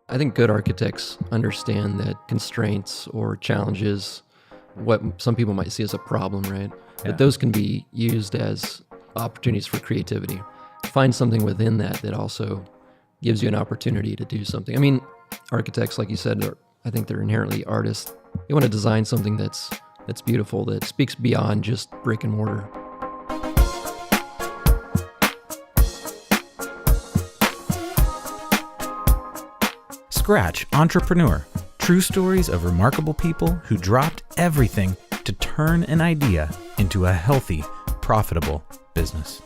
I think good architects understand that constraints or challenges, what some people might see as a problem, right? Yeah. But those can be used as opportunities for creativity. Find something within that also gives you an opportunity to do something. I mean, architects, like you said, I think they're inherently artists. They want to design something that's beautiful, that speaks beyond just brick and mortar. Scratch Entrepreneur. True stories of remarkable people who dropped everything to turn an idea into a healthy, profitable business.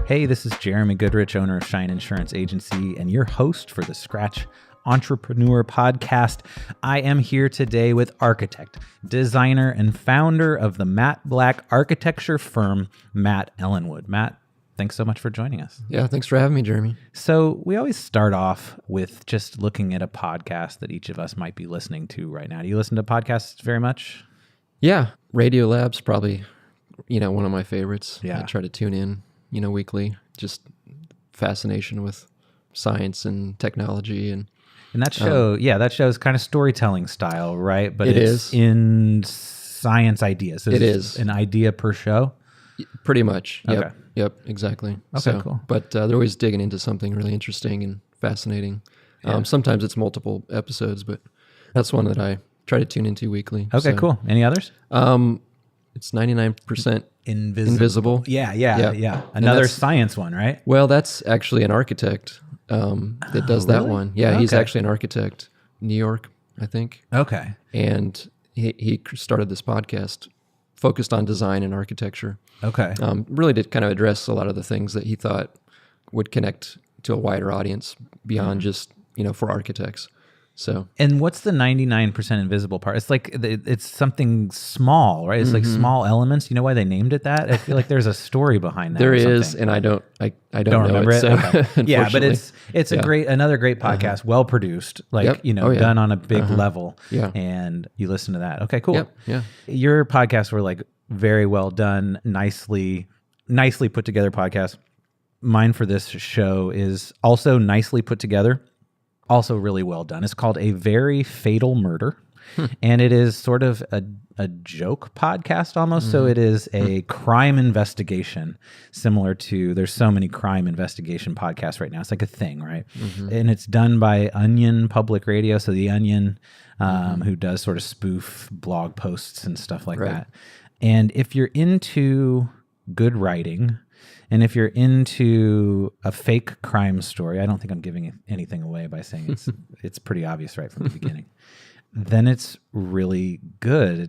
Hey, this is Jeremy Goodrich, owner of Shine Insurance Agency, and your host for the Scratch Entrepreneur podcast. I am here today with architect, designer, and founder of the Matte Black architecture firm, Matt Ellenwood. Matt, thanks so much for joining us. Yeah, thanks for having me, Jeremy. So we always start off with just looking at a podcast that each of us might be listening to right now. Do you listen to podcasts very much? Yeah, Radio Lab's probably, one of my favorites. Yeah. I try to tune in, weekly. Just fascination with science and technology and that show, that show is kind of storytelling style, right? But it's is in science ideas. It is an idea per show. Pretty much. Yep. Okay. Yep. Exactly. Okay. Cool. But they're always digging into something really interesting and fascinating. Yeah. Sometimes it's multiple episodes, but that's one that I try to tune into weekly. Okay. Cool. Any others? It's 99% Invisible. Yeah. Another science one, right? Well, that's actually an architect that does that really? one. Yeah, he's Okay. actually an architect, New York, I think. Okay. And he started this podcast focused on design and architecture. Okay. Really to kind of address a lot of the things that he thought would connect to a wider audience beyond just, for architects. So, and what's the 99% invisible part? It's like it's something small, right? It's like small elements. You know why they named it that? I feel like there's a story behind that. There is, and I don't know remember it. So, okay. Yeah, but it's Yeah. another great podcast, well produced, like Yep. done on a big level. Yeah. And you listen to that. Okay, cool. Yep. Yeah. Your podcasts were like very well done, nicely put together podcast. Mine for this show is also nicely put together. Also really well done. It's called A Very Fatal Murder. And it is sort of a joke podcast almost. So it is a crime investigation, similar to, there's so many crime investigation podcasts right now. It's like a thing, right? And it's done by Onion Public Radio. So the Onion, who does sort of spoof blog posts and stuff like that. And if you're into good writing, and if you're into a fake crime story, I don't think I'm giving anything away by saying it's pretty obvious right from the beginning, then it's really good.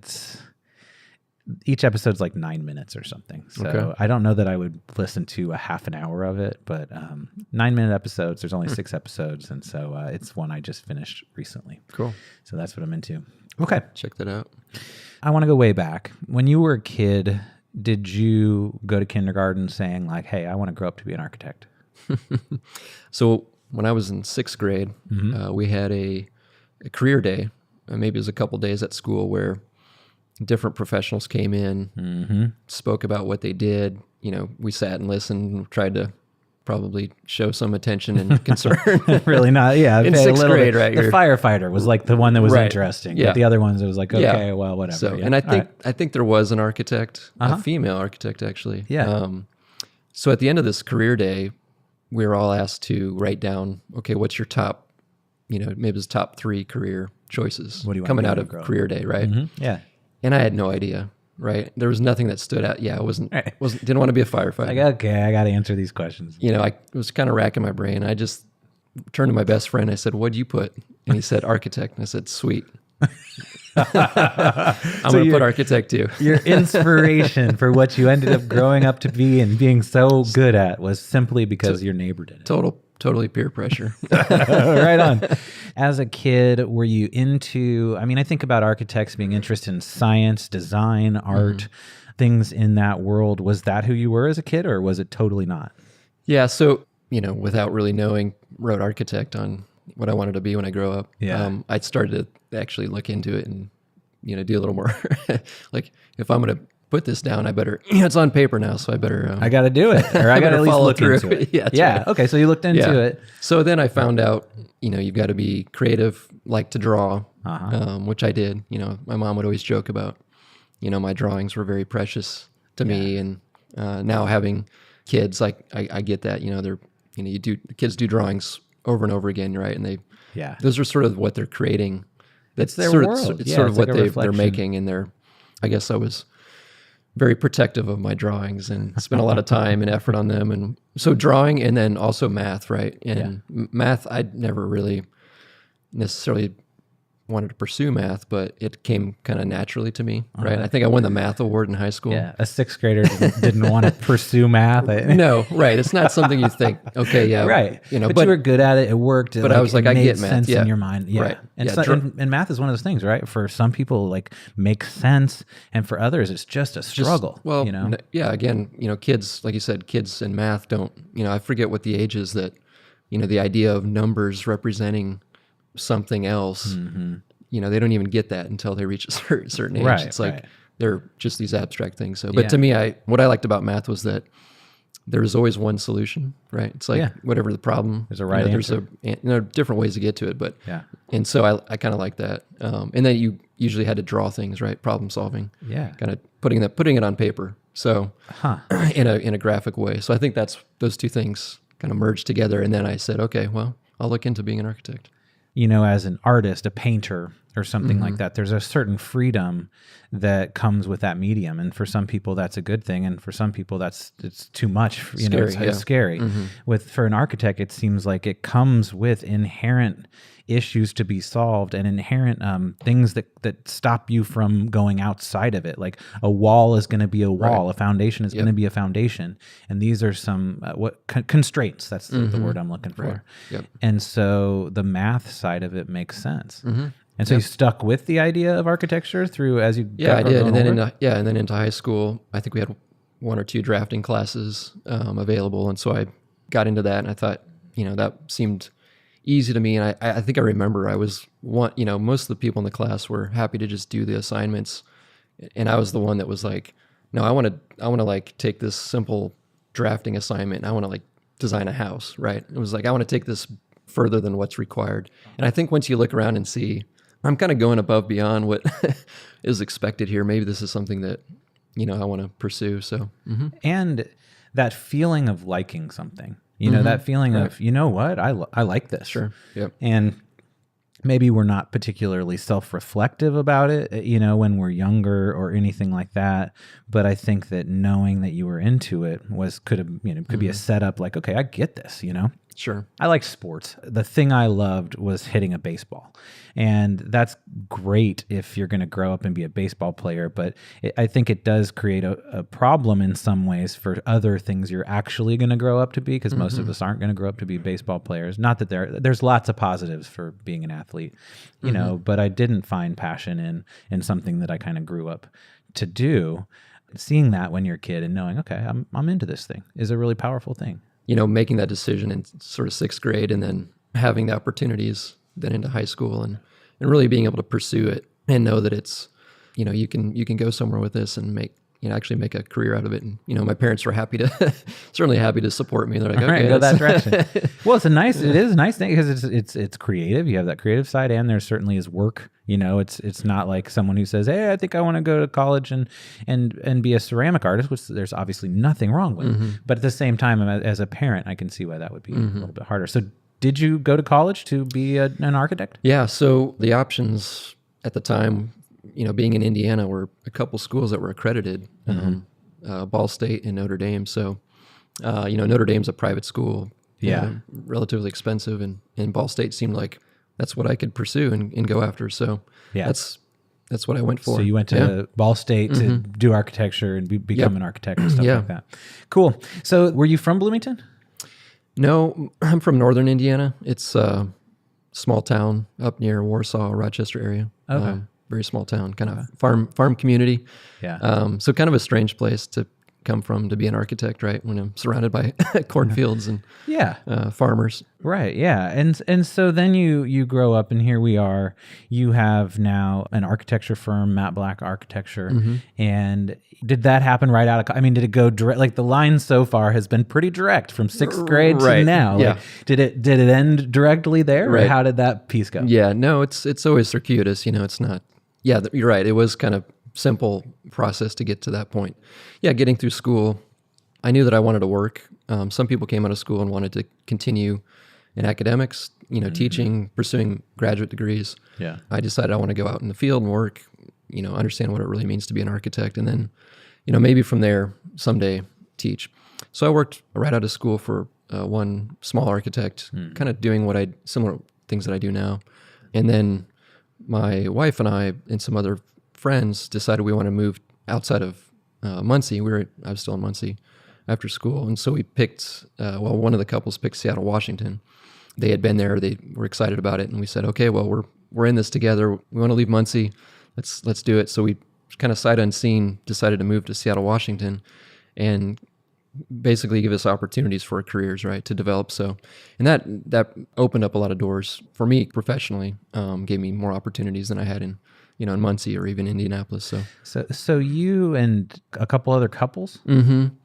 Each episode's like 9 minutes or something. So Okay. I don't know that I would listen to a half an hour of it, but 9-minute episodes, there's only 6 episodes. And so it's one I just finished recently. Cool. So that's what I'm into. Okay. Check that out. I want to go way back. When you were a kid, did you go to kindergarten saying like, hey, I want to grow up to be an architect? So when I was in 6th grade, we had a career day. Maybe it was a couple days at school where different professionals came in, spoke about what they did. We sat and listened, tried to probably show some attention and concern. Really not. Yeah. In okay, 6th grade, right? The firefighter was like the one that was interesting. Yeah. But the other ones, it was like, okay, Yeah. well, whatever. So, yeah. and All right. I think there was an architect, a female architect actually. Yeah. So at the end of this career day, we were all asked to write down, okay, what's your top, maybe it's top 3 career choices What do you want coming to do out when of you grow up? career day, right? Yeah. And I had no idea, right? There was nothing that stood out. Yeah, didn't want to be a firefighter. Like, okay, I got to answer these questions. I was kind of racking my brain. I just turned to my best friend. I said, "What'd you put?" And he said, "Architect." And I said, "Sweet." I'm going to put architect too. Your inspiration for what you ended up growing up to be and being so good at was simply because your neighbor did it. Totally peer pressure. Right on. As a kid, were you into, I think about architects being interested in science, design, art, things in that world. Was that who you were as a kid, or was it totally not? Yeah. So, without really knowing, wrote architect on what I wanted to be when I grow up. Yeah. I started to actually look into it and, do a little more like if I'm going to put this down, I better, it's on paper now. So I better, I got to do it, or I got to at least follow look through. into it. Yeah. Right. Okay. So you looked into it. So then I found out, you've got to be creative, like to draw, which I did. My mom would always joke about, my drawings were very precious to me. And now having kids, like I get that, they're, kids do drawings over and over again, right? And those are sort of what they're creating. That's their sort world. It's sort of what they're making, and I guess I was very protective of my drawings and spent a lot of time and effort on them. And so drawing, and then also math, right? And math, I'd never really necessarily wanted to pursue math, but it came kind of naturally to me, right? I think I won the math award in high school. Yeah, a sixth grader didn't want to pursue math. No, right. It's not something you think, okay, yeah. Right. But you were good at it. It worked. But I was like, I get math. Sense in your mind. Yeah. Right. And math is one of those things, right? For some people, like, makes sense. And for others, it's just a struggle. Again, kids, like you said, kids in math don't, I forget what the age is that, the idea of numbers representing something else, they don't even get that until they reach a certain age. Right, it's like they're just these abstract things. So, but to me, what I liked about math was that there's always one solution, right? It's like whatever the problem, there's a right answer. There's different ways to get to it, but and so I kind of like that. And then you usually had to draw things, right? Problem solving, kind of putting it on paper. So in a graphic way. So I think those two things kind of merged together. And then I said, okay, well, I'll look into being an architect. As an artist, a painter or something like that, there's a certain freedom that comes with that medium. And for some people, that's a good thing. And for some people, it's too much. It's scary. For an architect, it seems like it comes with inherent issues to be solved and inherent things that stop you from going outside of it. Like a wall is going to be a wall, a foundation is going to be a foundation, and these are some constraints. That's the word I'm looking for. Right. Yep. And so the math side of it makes sense. And so you stuck with the idea of architecture through as you I did, and then into high school, I think we had one or two drafting classes available, and so I got into that, and I thought that seemed easy to me. And I think I remember I was most of the people in the class were happy to just do the assignments. And I was the one that was like, no, I want to like take this simple drafting assignment and I want to like design a house. Right. It was like, I want to take this further than what's required. And I think once you look around and see, I'm kind of going above beyond what is expected here. Maybe this is something that, I want to pursue. So, and that feeling of liking something. That feeling of, what, I like this. Sure. Yep. And maybe we're not particularly self-reflective about it, when we're younger or anything like that. But I think that knowing that you were into it could be a setup like, okay, I get this, Sure. I like sports. The thing I loved was hitting a baseball. And that's great if you're going to grow up and be a baseball player. But I think it does create a problem in some ways for other things you're actually going to grow up to be, because most of us aren't going to grow up to be baseball players. Not that there's lots of positives for being an athlete, but I didn't find passion in something that I kind of grew up to do. Seeing that when you're a kid and knowing, okay, I'm into this thing is a really powerful thing. Making that decision in sort of sixth grade and then having the opportunities then into high school and really being able to pursue it and know that it's, you can go somewhere with this and actually make a career out of it. And, my parents were certainly happy to support me. They're like, okay, go that direction. Well, it is a nice thing because it's creative. You have that creative side and there certainly is work. It's not like someone who says, hey, I think I want to go to college and be a ceramic artist, which there's obviously nothing wrong with. But at the same time, as a parent, I can see why that would be a little bit harder. So did you go to college to be an architect? Yeah. So the options at the time, being in Indiana, were a couple schools that were accredited, Ball State and Notre Dame. So, Notre Dame's a private school, relatively expensive, and Ball State seemed like that's what I could pursue and go after. So that's what I went for. So you went to Ball State to do architecture and become an architect and stuff like that. Cool. So were you from Bloomington? No, I'm from northern Indiana. It's a small town up near Warsaw, Rochester area. Okay. Very small town, kind of farm community. Yeah. So kind of a strange place to come from to be an architect, right? When I'm surrounded by cornfields and farmers. Right. Yeah. And so then you grow up, and here we are. You have now an architecture firm, Matt Black Architecture. And did that happen right out of, I mean, did it go direct? Like the line so far has been pretty direct from 6th grade to now. Yeah. Like, did it end directly there? Or how did that piece go? Yeah, no, it's always circuitous, it's not. Yeah, you're right. It was kind of simple process to get to that point. Yeah, getting through school, I knew that I wanted to work. Some people came out of school and wanted to continue in academics, teaching, pursuing graduate degrees. Yeah. I decided I want to go out in the field and work, understand what it really means to be an architect, and then, maybe from there someday teach. So I worked right out of school for one small architect, kind of doing similar things that I do now. And then my wife and I and some other friends decided we want to move outside of Muncie. I was still in Muncie after school. And so we picked, one of the couples picked Seattle, Washington. They had been there. They were excited about it. And we said, okay, well, we're in this together. We want to leave Muncie. Let's do it. So we kind of sight unseen decided to move to Seattle, Washington, and basically give us opportunities for our careers, right, to develop. So, and that opened up a lot of doors for me professionally, gave me more opportunities than I had in Muncie or even Indianapolis. So you and a couple other couples,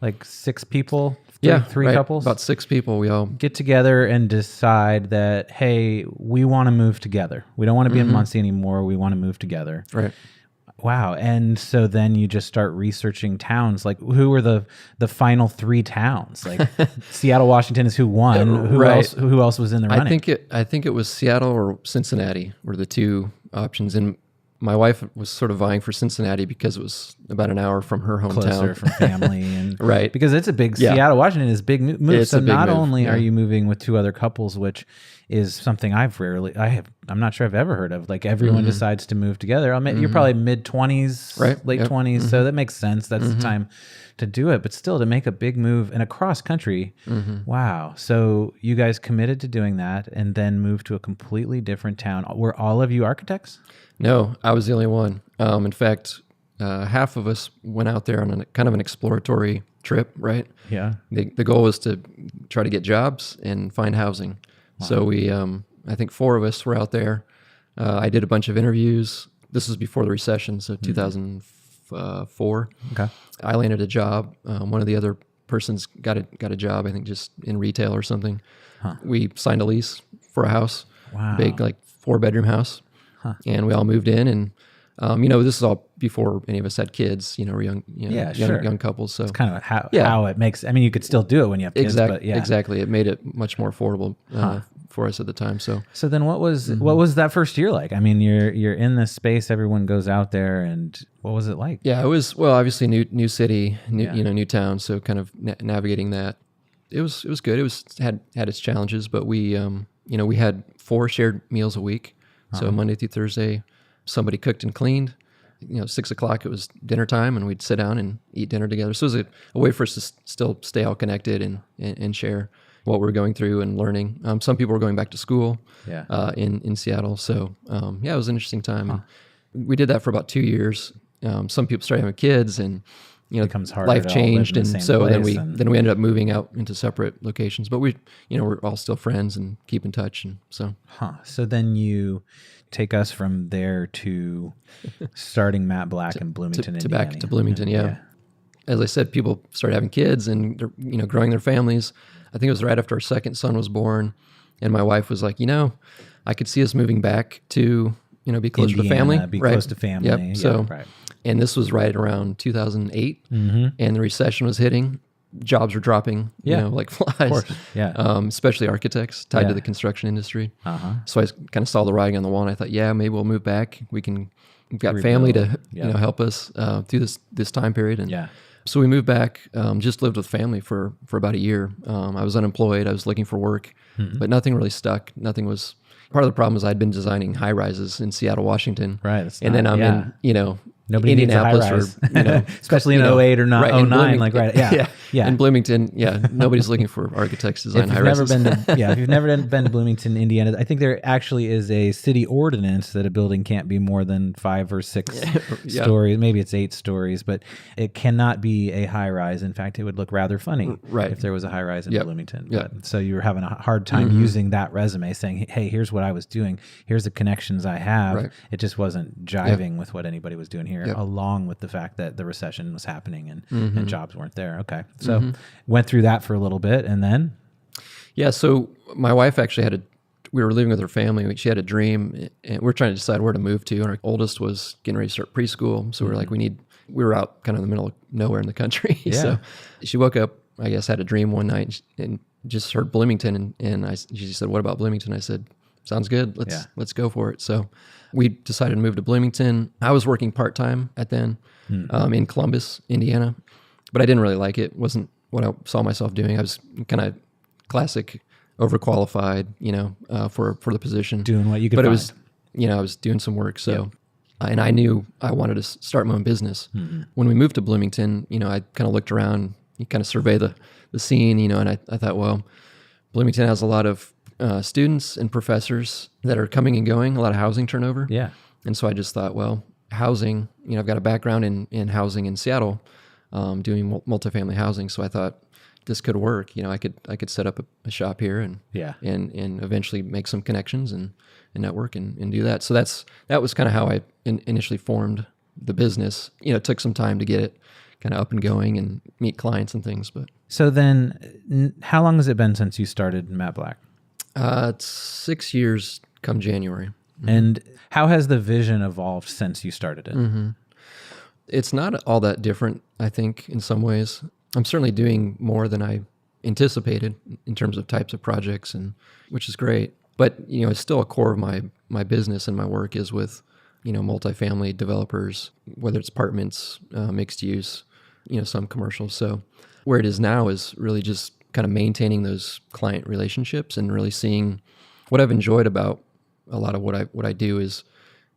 like 6 people, three couples, about 6 people. We all get together and decide that, hey, we want to move together. We don't want to be in Muncie anymore. We want to move together. Right. Wow. And so then you just start researching towns. Like, who were the final 3 towns? Like Seattle, Washington is who won. Who else was in the running? I think it was Seattle or Cincinnati were the 2 options. And my wife was sort of vying for Cincinnati because it was about an hour from her hometown. Closer from family. And right. Because it's a big, Seattle, Washington is a big move. It's so a big not move. only are you moving with 2 other couples, which is something I'm not sure I've ever heard of. Like everyone decides to move together. You're probably mid-20s, right. late 20s. So that makes sense. That's the time to do it. But still, to make a big move and across country, wow. So you guys committed to doing that and then moved to a completely different town. Were all of you architects? No, I was the only one. In fact, half of us went out there on kind of an exploratory trip, right? Yeah. The goal was to try to get jobs and find housing. Wow. So we, I think 4 of us were out there. I did a bunch of interviews. This was before the recession, so 2004. Okay. I landed a job. One of the other persons got a job, I think just in retail or something. Huh. We signed a lease for a house, big 4-bedroom house. And we all moved in, and this is all before any of us had kids. We're young couples. So it's kind of how it makes. I mean, you could still do it when you have kids, but exactly. It made it much more affordable for us at the time. So then, what was that first year like? I mean, you're in this space. Everyone goes out there, and what was it like? Yeah, it was obviously new city, new town. So kind of navigating that. It was good. It was had its challenges, but we we had 4 shared meals a week. So Monday through Thursday, somebody cooked and cleaned. 6 o'clock, it was dinner time, and we'd sit down and eat dinner together. So it was a way for us to still stay all connected and share what we were going through and learning. Some people were going back to school in Seattle. So, it was an interesting time. And we did that for about 2 years. Some people started having kids, and becomes harder. Life changed, and so then we ended up moving out into separate locations. But we're all still friends and keep in touch, and so. So then you take us from there to starting Matt Black in Bloomington, Indiana. Back to Bloomington, yeah. As I said, people started having kids and they're, growing their families. I think it was right after our second son was born, and my wife was like, I could see us moving back to be closer to family, close to family. Yep. Yeah, so. Right. And this was right around 2008, and the recession was hitting. Jobs were dropping, like flies. Of course. Yeah. Especially architects tied to the construction industry. So I kind of saw the writing on the wall, and I thought, maybe we'll move back. We've got family to help us through this time period. And so we moved back. Just lived with family for about a year. I was unemployed. I was looking for work, but nothing really stuck. Nothing was. Part of the problem is I'd been designing high rises in Seattle, Washington. Right. And then I'm in Nobody needs a high Indianapolis, rise, or, especially in 08 or right, 09. Like, right. Yeah. Yeah. In Bloomington, nobody's looking for architects to design high rises. If you've never been to Bloomington, Indiana, I think there actually is a city ordinance that a building can't be more than 5 or 6 stories. Maybe it's 8 stories, but it cannot be a high rise. In fact, it would look rather funny if there was a high rise in Bloomington. But, so you were having a hard time using that resume, saying, hey, here's what I was doing. Here's the connections I have. Right. It just wasn't jiving with what anybody was doing here, along with the fact that the recession was happening and jobs weren't there. Okay. So went through that for a little bit, and then? Yeah, so my wife actually we were living with her family. She had a dream, and we were trying to decide where to move to. And our oldest was getting ready to start preschool. So we were like, we were out kind of in the middle of nowhere in the country. Yeah. So she woke up, I guess, had a dream one night and just heard Bloomington. And she said, what about Bloomington? I said, sounds good. Let's go for it. So we decided to move to Bloomington. I was working part-time then in Columbus, Indiana, but I didn't really like it. It wasn't what I saw myself doing. I was kind of classic overqualified, for the position. Doing what you could find. But it was, I was doing some work. So, and I knew I wanted to start my own business. When we moved to Bloomington, I kind of looked around, you kind of survey the scene, and I thought, well, Bloomington has a lot of students and professors that are coming and going, a lot of housing turnover. Yeah. And so I just thought, well, housing, I've got a background in housing in Seattle, doing multifamily housing. So I thought this could work. I could set up a shop here and eventually make some connections and network and do that. So that was kind of how I initially formed the business. It took some time to get it kind of up and going and meet clients and things. But so then, how long has it been since you started Matt Black? It's 6 years come January. And how has the vision evolved since you started it? It's not all that different, I think, in some ways. I'm certainly doing more than I anticipated in terms of types of projects, and which is great. But it's still a core of my business and my work is with multifamily developers, whether it's apartments, mixed use, some commercial. So where it is now is really just kind of maintaining those client relationships and really seeing what I've enjoyed about a lot of what I do is,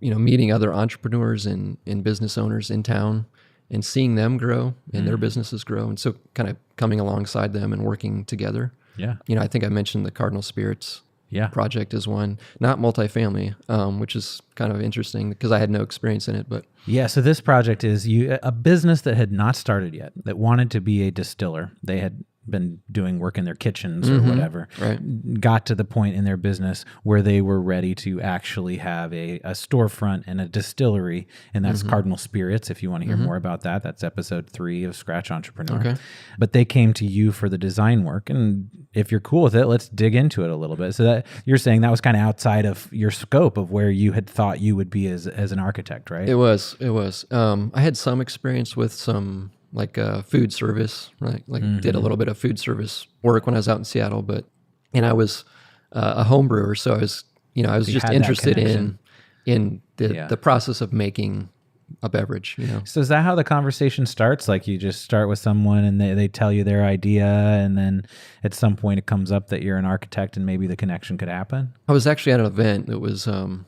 meeting other entrepreneurs and business owners in town and seeing them grow and their businesses grow. And so kind of coming alongside them and working together. Yeah. I think I mentioned the Cardinal Spirits project is one, not multifamily, which is kind of interesting because I had no experience in it. But yeah, so this project is a business that had not started yet, that wanted to be a distiller. They had been doing work in their kitchens or whatever, got to the point in their business where they were ready to actually have a storefront and a distillery, and that's Cardinal Spirits. If you want to hear more about that, that's episode 3 of Scratch Entrepreneur. Okay. But they came to you for the design work, and if you're cool with it, let's dig into it a little bit. So that you're saying that was kind of outside of your scope of where you had thought you would be as an architect, right? It was. I had some experience with some food service, right? Did a little bit of food service work when I was out in Seattle, and I was a home brewer. So I was just interested in the process of making a beverage, So is that how the conversation starts? Like you just start with someone and they tell you their idea, and then at some point it comes up that you're an architect and maybe the connection could happen? I was actually at an event that was, I'm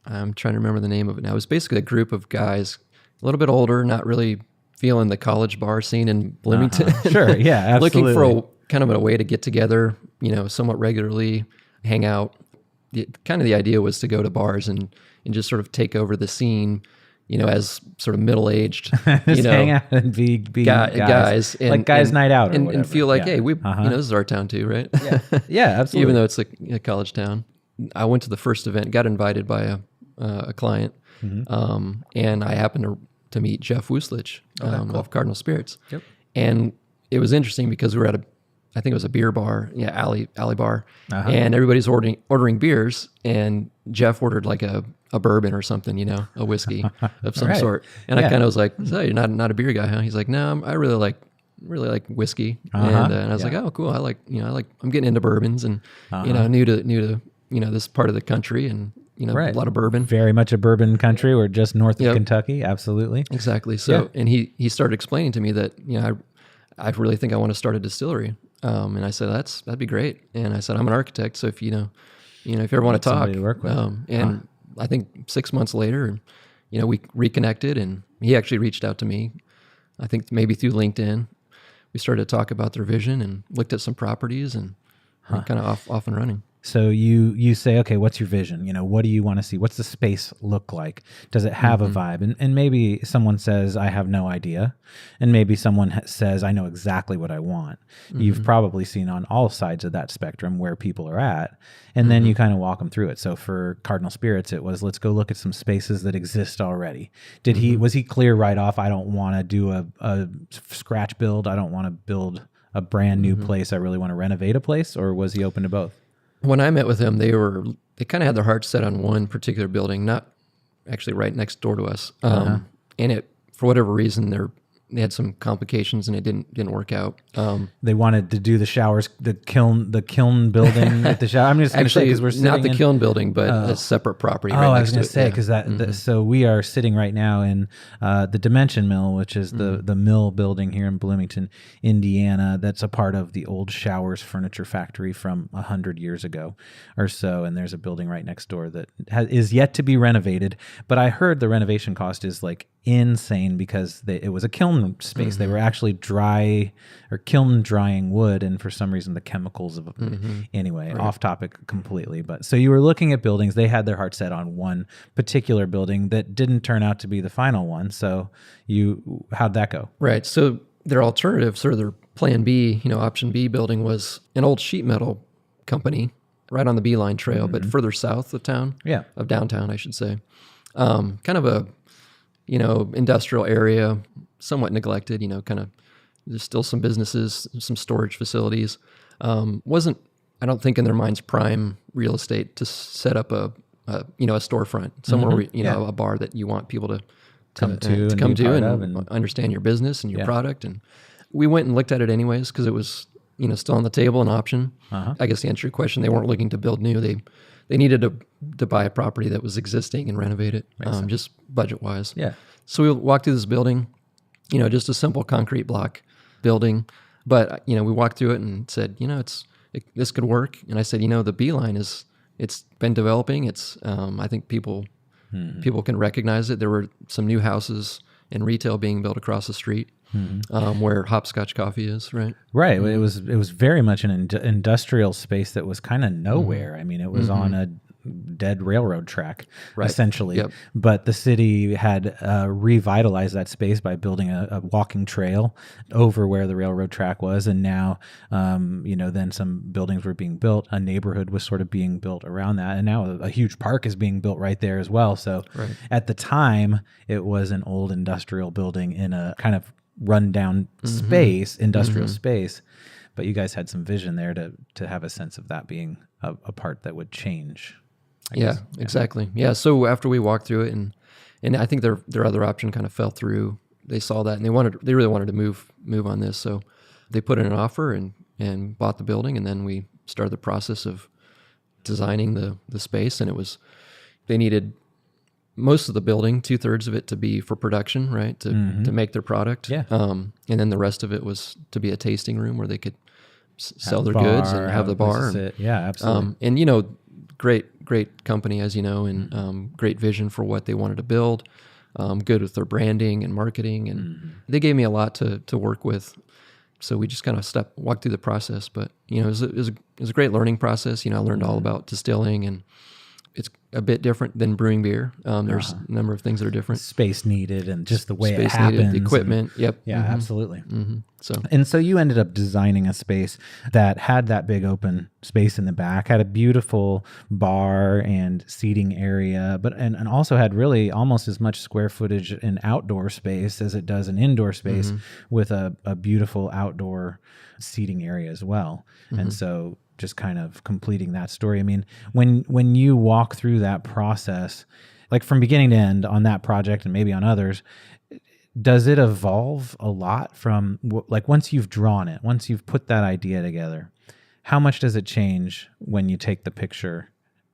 trying to remember the name of it now. It was basically a group of guys, a little bit older, not really feeling the college bar scene in Bloomington. Sure, yeah, absolutely. Looking for kind of a way to get together, somewhat regularly, hang out. The idea was to go to bars and just sort of take over the scene, as sort of middle-aged, hang out and be guys. And, like guys' night out and feel like, hey, we, this is our town too, right? Yeah, absolutely. Even though it's a college town. I went to the first event, got invited by a client, and I happened to meet Jeff Wooslich of Cardinal Spirits. Yep. And it was interesting because we were at I think it was a beer bar, alley bar, and everybody's ordering beers, and Jeff ordered like a bourbon or something, a whiskey of some sort. And I kind of was like, so you're not a beer guy, huh? He's like, no, I really like whiskey. And I was like, oh, cool. I'm getting into bourbons and, new to this part of the country and, a lot of bourbon. Very much a bourbon country. We're just north of Kentucky. Absolutely. Exactly. So, and he started explaining to me that, I really think I want to start a distillery. And I said, that'd be great. And I said, I'm an architect. So if, if you ever want to talk, to work with. and I think 6 months later, we reconnected and he actually reached out to me, I think maybe through LinkedIn. We started to talk about their vision and looked at some properties and kind of off and running. So you say, okay, what's your vision? What do you want to see? What's the space look like? Does it have a vibe? And maybe someone says, I have no idea. And maybe someone says, I know exactly what I want. You've probably seen on all sides of that spectrum where people are at. And then you kind of walk them through it. So for Cardinal Spirits, it was, let's go look at some spaces that exist already. Was he clear right off? I don't want to do a scratch build. I don't want to build a brand new place. I really want to renovate a place. Or was he open to both? When I met with them, they kind of had their hearts set on one particular building, not actually right next door to us. And it, for whatever reason, they had some complications and it didn't work out. They wanted to do the showers, the kiln building at the shower. I'm just going to say, because we're sitting not the kiln building, but a separate property. Right I was going to say, because so we are sitting right now in the Dimension Mill, which is the mill building here in Bloomington, Indiana. That's a part of the old Showers Furniture Factory from 100 years ago or so. And there's a building right next door that is yet to be renovated. But I heard the renovation cost is like insane because it was a kiln space. They were actually kiln drying wood, and for some reason the chemicals of anyway, off topic completely. But so you were looking at buildings. They had their heart set on one particular building that didn't turn out to be the final one. So how'd that go? Right. So their alternative, sort of their plan B, option B building was an old sheet metal company right on the Beeline Trail, but further south of town. Yeah. Of downtown, I should say. Kind of a industrial area, somewhat neglected, kind of, there's still some businesses, some storage facilities. Wasn't, I don't think in their minds, prime real estate to set up a storefront somewhere, where, a bar that you want people to come to and understand your business and your product. And we went and looked at it anyways, because it was, still on the table, an option. I guess to answer your question, they weren't looking to build new. They needed to buy a property that was existing and renovate it, just budget-wise. Yeah. So we walked through this building, just a simple concrete block building. But, we walked through it and said, this could work. And I said, the Beeline it's been developing. It's, I think people can recognize it. There were some new houses and retail being built across the street. Where Hopscotch Coffee is, right? Right. It was very much an industrial space that was kind of nowhere. I mean, it was on a dead railroad track, essentially. Yep. But the city had revitalized that space by building a walking trail over where the railroad track was. And now, then some buildings were being built. A neighborhood was sort of being built around that. And now a huge park is being built right there as well. So at the time, it was an old industrial building in a kind of rundown space, industrial space. But you guys had some vision there to have a sense of that being a part that would change. I guess. Exactly. Yeah. So after we walked through it, and I think their other option kind of fell through. They saw that and they really wanted to move on this. So they put in an offer and bought the building, and then we started the process of designing the space. And they needed most of the building, 2/3 of it to be for production, right? To make their product. Yeah. And then the rest of it was to be a tasting room where they could sell their goods and have the bar. Yeah, absolutely. And great company, as you know, and great vision for what they wanted to build. Good with their branding and marketing, and they gave me a lot to work with. So we just kind of walked through the process. But it was a great learning process. I learned all about distilling, and it's a bit different than brewing beer. There's a number of things that are different. Space needed and just the way it happens. The equipment. Yep. Yeah, absolutely. So you ended up designing a space that had that big open space in the back, had a beautiful bar and seating area, but and also had really almost as much square footage in outdoor space as it does in indoor space, with a beautiful outdoor seating area as well. And so just kind of completing that story. I mean, when you walk through that process, like from beginning to end on that project and maybe on others, does it evolve a lot from like once you've drawn it, once you've put that idea together, how much does it change when you take the picture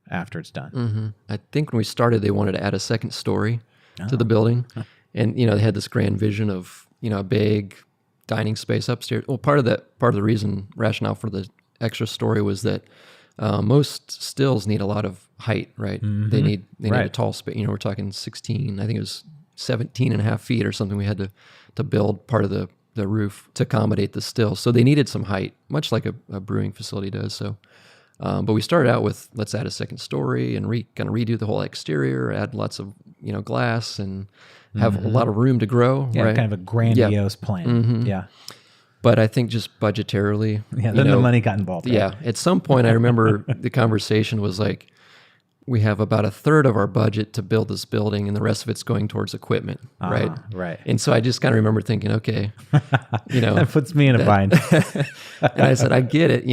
after it's done? I think when we started, they wanted to add a second story to the building. And, they had this grand vision of, a big dining space upstairs. Well, part of the rationale for the extra story was that most stills need a lot of height, right? They need a tall space. We're talking 16. I think it was 17 and a half feet or something. We had to build part of the roof to accommodate the still. So they needed some height, much like a brewing facility does. So, but we started out with, let's add a second story and kind of redo the whole exterior, add lots of, glass and have a lot of room to grow. Yeah, right? kind of a grandiose plan. Yeah. But I think just budgetarily. Yeah, then the money got involved. Right? Yeah. At some point, I remember the conversation was like, we have about a third of our budget to build this building and the rest of it's going towards equipment, right? Right. And so I just kind of remember thinking, okay, that puts me in a bind. And I said, I get it.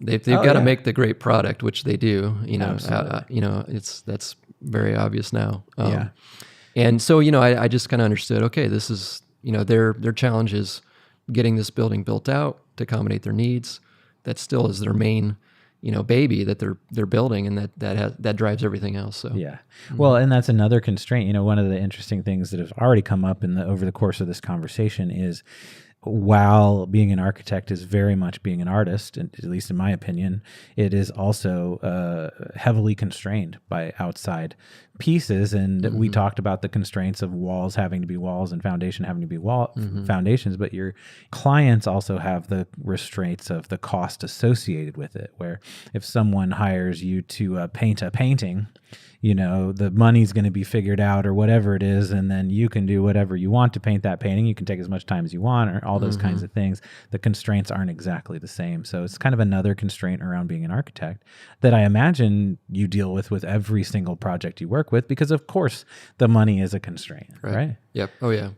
They've got to make the great product, which they do. That's very obvious now. And so I just kind of understood. Okay, this is their challenge is getting this building built out to accommodate their needs. That still is their main baby that they're building, and that drives everything else. So yeah, well, and that's another constraint. One of the interesting things that have already come up over the course of this conversation is, while being an architect is very much being an artist, and at least in my opinion, it is also heavily constrained by outside pieces. And we talked about the constraints of walls having to be walls and foundation having to be foundations, but your clients also have the restraints of the cost associated with it, where if someone hires you to paint a painting, the money's going to be figured out or whatever it is, and then you can do whatever you want to paint that painting. You can take as much time as you want, or all those kinds of things. The constraints aren't exactly the same. So it's kind of another constraint around being an architect that I imagine you deal with every single project you work with, because of course the money is a constraint, right? Yep. Oh yeah.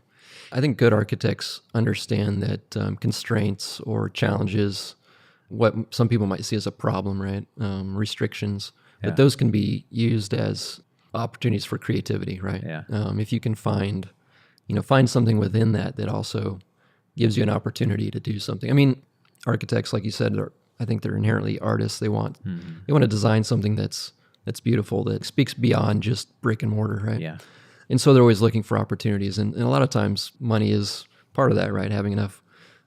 I think good architects understand that constraints or challenges, what some people might see as a problem, right? Restrictions. But those can be used as opportunities for creativity, right? Yeah. If you can find something within that also gives you an opportunity to do something. I mean, architects, like you said, I think they're inherently artists. They want to design something that's beautiful, that speaks beyond just brick and mortar, right? Yeah. And so they're always looking for opportunities, and a lot of times money is part of that, right? Having enough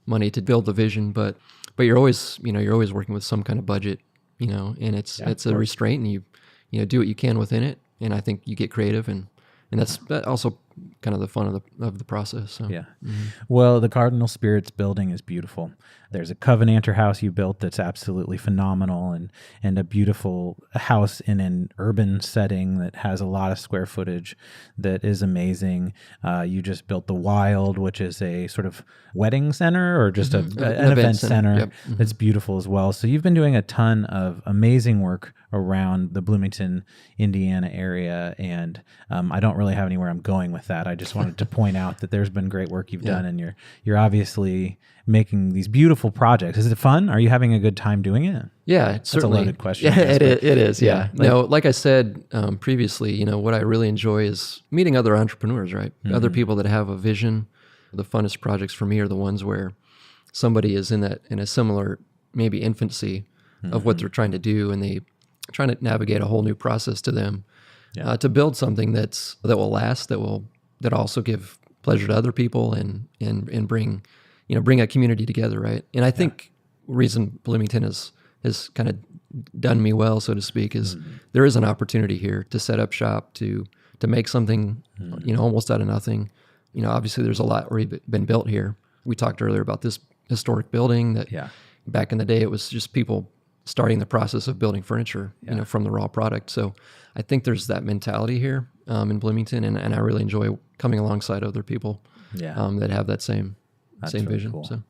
money to build the vision, but you're always working with some kind of budget. And it's a restraint, and you do what you can within it. And I think you get creative, and that's also kind of the fun of the process. So. Yeah. Well, the Cardinal Spirits building is beautiful. There's a Covenanter house you built that's absolutely phenomenal, and a beautiful house in an urban setting that has a lot of square footage that is amazing. You just built the Wild, which is a sort of wedding center or just an event center. Yep. That's beautiful as well. So you've been doing a ton of amazing work around the Bloomington, Indiana area, and I don't really have anywhere I'm going with that. I just wanted to point out that there's been great work you've done, and you're obviously making these beautiful projects. Is it fun? Are you having a good time doing it? Yeah, it's certainly. That's a loaded question. Yeah, it is. Yeah. Like I said previously, what I really enjoy is meeting other entrepreneurs, right? Other people that have a vision. The funnest projects for me are the ones where somebody is in a similar maybe infancy of what they're trying to do, and they trying to navigate a whole new process to them to build something that will last, that also give pleasure to other people and bring a community together, right? And I think reason Bloomington has kind of done me well, so to speak, is there is an opportunity here to set up shop, to make something almost out of nothing. Obviously there's a lot already been built here. We talked earlier about this historic building that back in the day it was just people starting the process of building furniture, from the raw product. So I think there's that mentality here in Bloomington, and I really enjoy coming alongside other people that have that same really vision. Cool. So,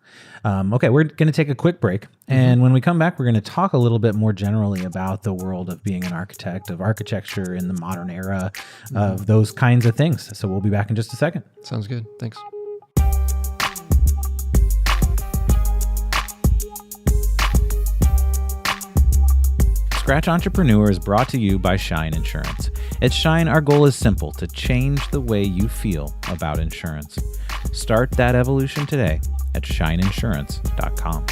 okay, we're going to take a quick break, and when we come back, we're going to talk a little bit more generally about the world of being an architect, of architecture in the modern era, of those kinds of things. So we'll be back in just a second. Sounds good. Thanks. Scratch Entrepreneur is brought to you by Shine Insurance. At Shine, our goal is simple: to change the way you feel about insurance. Start that evolution today at shineinsurance.com.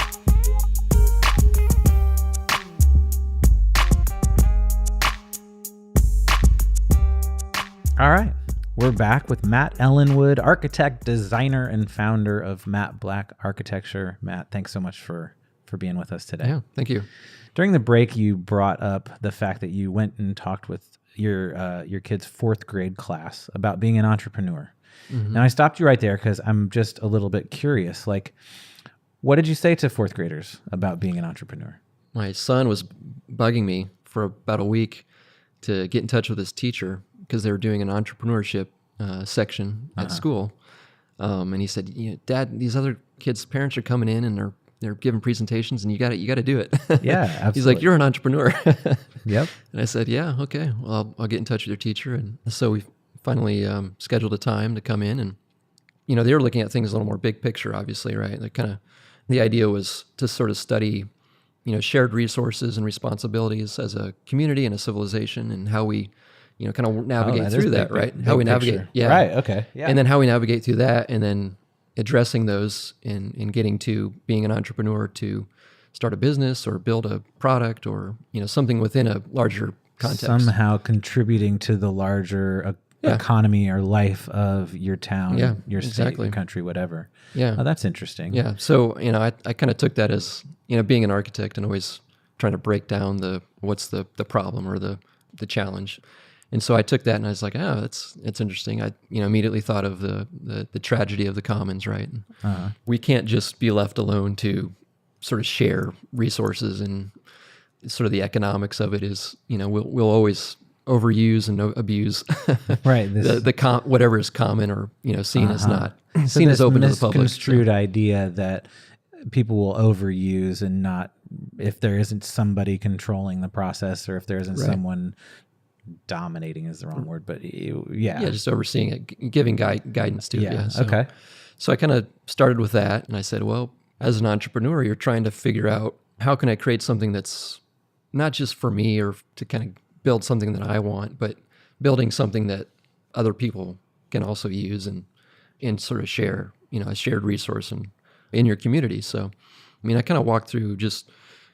All right, we're back with Matt Ellenwood, architect, designer, and founder of Matt Black Architecture. Matt, thanks so much for being with us today. Yeah, thank you. During the break, you brought up the fact that you went and talked with your kid's fourth grade class about being an entrepreneur. And I stopped you right there because I'm just a little bit curious. Like, what did you say to fourth graders about being an entrepreneur? My son was bugging me for about a week to get in touch with his teacher because they were doing an entrepreneurship section at school. And he said, Dad, these other kids' parents are coming in and they're giving presentations, and you got to do it. Yeah, absolutely. He's like, you're an entrepreneur. Yep. And I said, yeah, okay. Well, I'll get in touch with your teacher. And so we finally scheduled a time to come in, and they were looking at things a little more big picture, obviously, right? Like the idea was to sort of study, shared resources and responsibilities as a community and a civilization, and how we, kind of navigate through that, right? How we navigate, yeah, right, okay, yeah, and then how we navigate through that, and then addressing those and getting to being an entrepreneur to start a business or build a product or something within a larger context, somehow contributing to the larger economy or life of your town, your state, your country, whatever. Yeah. Oh, that's interesting. Yeah. So, I kind of took that as, being an architect and always trying to break down what's the problem or the challenge. And so I took that and I was like, oh, it's interesting. I, immediately thought of the tragedy of the commons, right? We can't just be left alone to sort of share resources, and sort of the economics of it is, we'll always overuse and abuse right whatever is common or seen as not seen as open to the public. Misconstrued idea that people will overuse and not, if there isn't somebody controlling the process, or if there isn't someone dominating is the wrong word, but just overseeing it, giving guidance to it. So I kind of started with that, and I said, well, as an entrepreneur, you're trying to figure out how can I create something that's not just for me or to kind of build something that I want, but building something that other people can also use and sort of share, a shared resource in your community. So, I kind of walked through just,